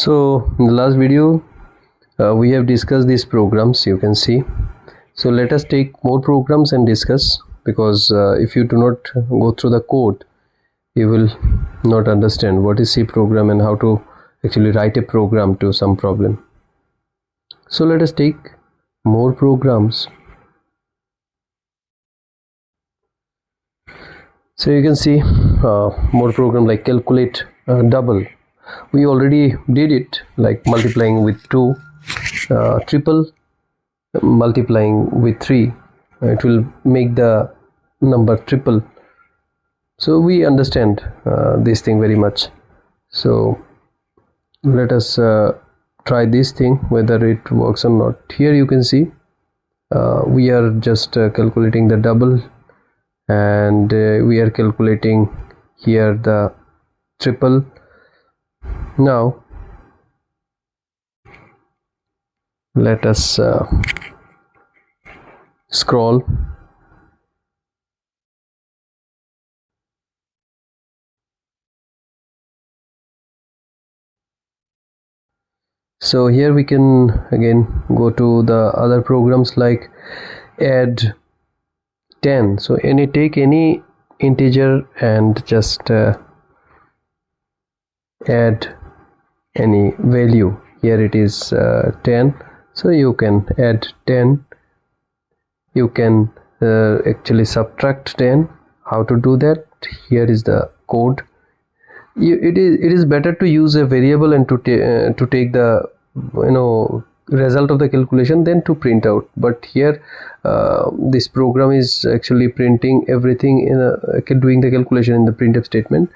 So in the last video we have discussed these programs, you can see. So let us take more programs and discuss, because if you do not go through the code, you will not understand what is C program and how to actually write a program to some problem. So let us take more programs. So you can see more program like calculate double. We already did it, like multiplying with 2, triple, multiplying with 3. It will make the number triple. So we understand this thing very much. So let us try this thing, whether it works or not. Here you can see we are just calculating the double, and we are calculating here the triple. Now let us scroll. So here we can again go to the other programs like add 10. So take any integer and just add any value. Here it is 10, so you can add 10. You can actually subtract 10. How to do that? Here is the code. It is better to use a variable and to take the result of the calculation than to print out. But here this program is actually printing everything in doing the calculation in the printf statement.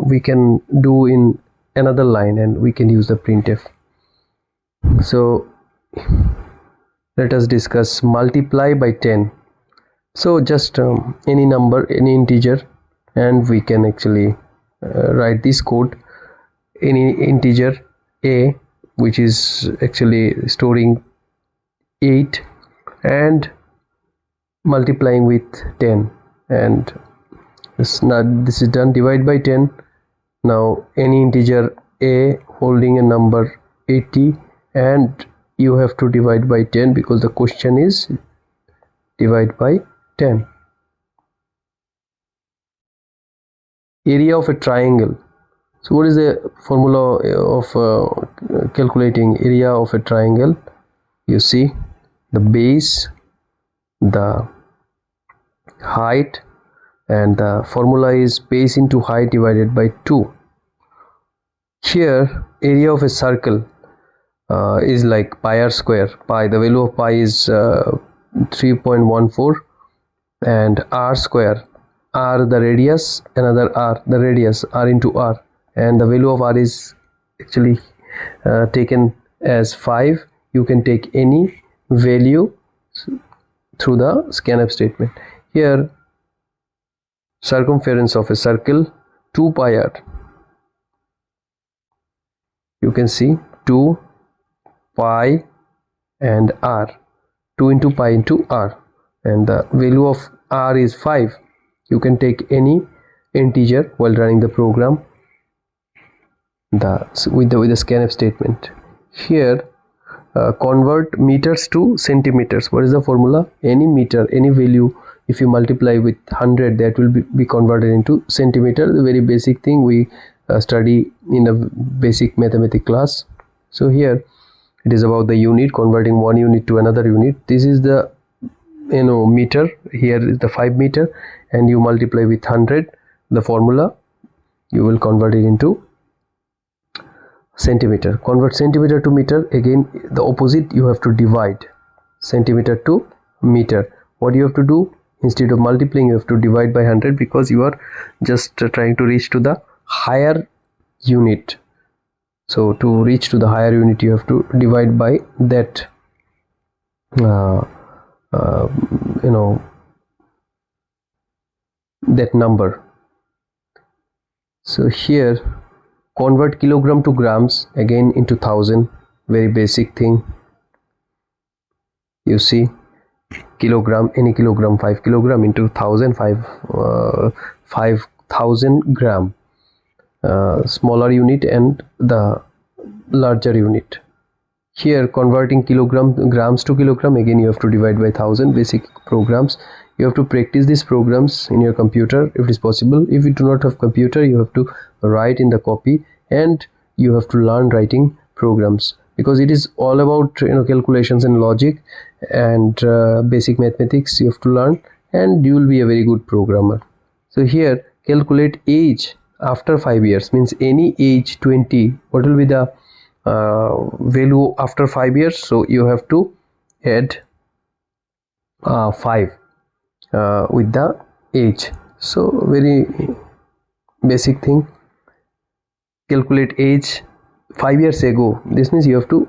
We can do in another line and we can use the printf. So let us discuss multiply by 10. So just any number, any integer, and we can actually write this code. Any integer a, which is actually storing 8 and multiplying with 10, and this is done. Divide by 10. Now any integer a holding a number 80, and you have to divide by 10 because the question is divide by 10. Area of a triangle. So what is the formula of calculating area of a triangle? You see the base, the height, and the formula is base into height divided by 2. Here area of a circle is like pi r square. Pi, the value of pi is 3.14, and r square, r the radius, another r the radius, r into r, and the value of r is actually taken as 5. You can take any value through the scanf statement. Here circumference of a circle 2 pi r. You can see 2 pi and r, 2 into pi into r, and the value of r is 5. You can take any integer while running the program with the scanf statement. Here convert meters to centimeters. What is the formula? Any meter, any value, if you multiply with 100, that will be converted into centimeter. The very basic thing we study in a basic mathematics class. So here it is about the unit, converting one unit to another unit. This is the meter. Here is the 5 meter, and you multiply with 100. The formula, you will convert it into centimeter. Convert centimeter to meter. Again the opposite, you have to divide centimeter to meter. What you have to do, instead of multiplying, you have to divide by 100, because you are just trying to reach to the higher unit. So to reach to the higher unit, you have to divide by that that number. So here convert kilogram to grams, again into 1000. Very basic thing. You see kilogram, any kilogram, 5 kilogram into 1000, 5000 gram. Smaller unit and the larger unit. Here converting grams to kilogram, again you have to divide by 1000. Basic programs, you have to practice these programs in your computer if it is possible. If you do not have computer, you have to write in the copy, and you have to learn writing programs, because it is all about calculations and logic and basic mathematics you have to learn, and you will be a very good programmer. So here calculate age after 5 years, means any age 20, what will be the value after 5 years? So you have to add 5 with the age. So very basic thing, calculate age 5 years ago. This means you have to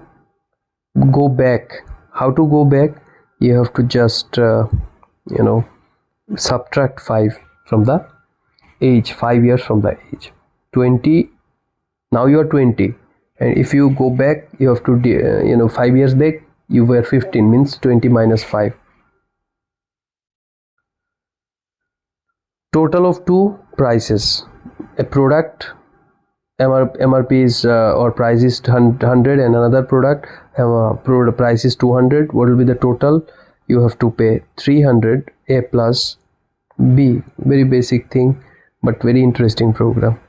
go back. How to go back? You have to just subtract 5 from the age, 5 years from the age. 20, now you are 20, and if you go back, you have to 5 years back you were 15, means 20 minus 5. Total of two prices, a product MRP is or price is 100, and another product price is 200. What will be the total? You have to pay 300, A plus B. Very basic thing, but very interesting program.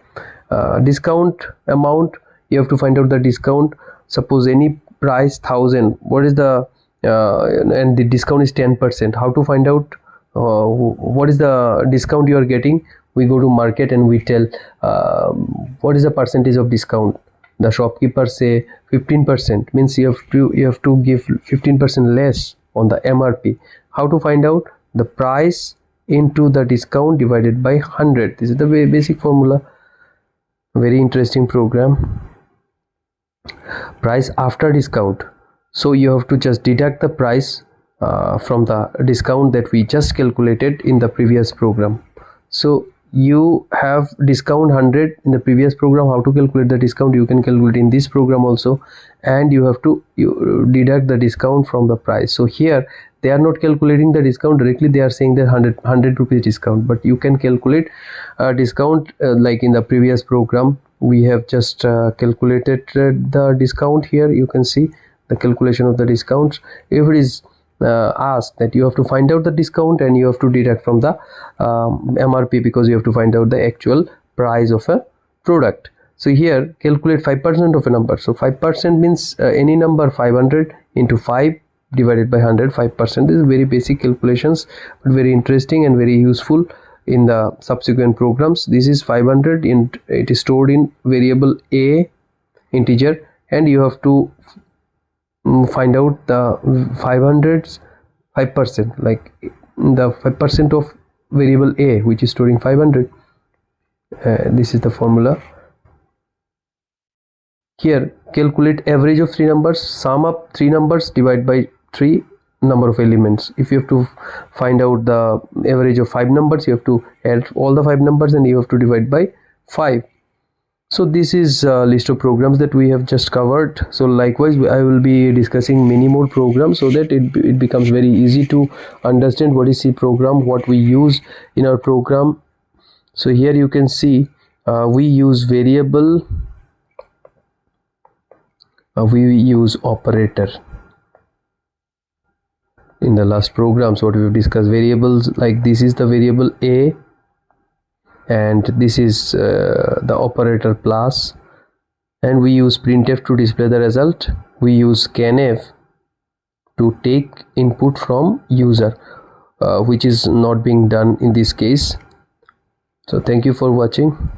Discount amount, you have to find out the discount. Suppose any price 1000, what is the and the discount is 10%. How to find out what is the discount you are getting? We go to market and we tell what is the percentage of discount. The shopkeeper say 15%, means you have to give 15% less on the MRP. How to find out? The price into the discount divided by 100. This is the very basic formula. Very interesting program. Price after discount, so you have to just deduct the price from the discount that we just calculated in the previous program. So you have discount 100 in the previous program. How to calculate the discount? You can calculate in this program also, and you have to deduct the discount from the price. So here they are not calculating the discount directly, they are saying that 100 rupees discount, but you can calculate discount like in the previous program we have just calculated the discount. Here you can see the calculation of the discounts. If it is asked that you have to find out the discount and you have to deduct from the MRP, because you have to find out the actual price of a product. So here calculate 5% of a number. So 5% means any number 500 into 5 divided by 100. 5% is very basic calculations, but very interesting and very useful in the subsequent programs. This is 500 and it is stored in variable A integer, and you have to find out the 500's 5%, like the 5% of variable A which is storing 500. This is the formula. Here calculate average of 3 numbers. Sum up 3 numbers, divide by 3 number of elements. If you have to find out the average of 5 numbers, you have to add all the 5 numbers and you have to divide by 5. So this is a list of programs that we have just covered. So likewise I will be discussing many more programs so that it becomes very easy to understand what is C program, what we use in our program. So here you can see we use variable, we use operator. In the last programs what we have discussed, variables, like this is the variable A and this is the operator plus, and we use printf to display the result. We use scanf to take input from user, which is not being done in this case. So thank you for watching.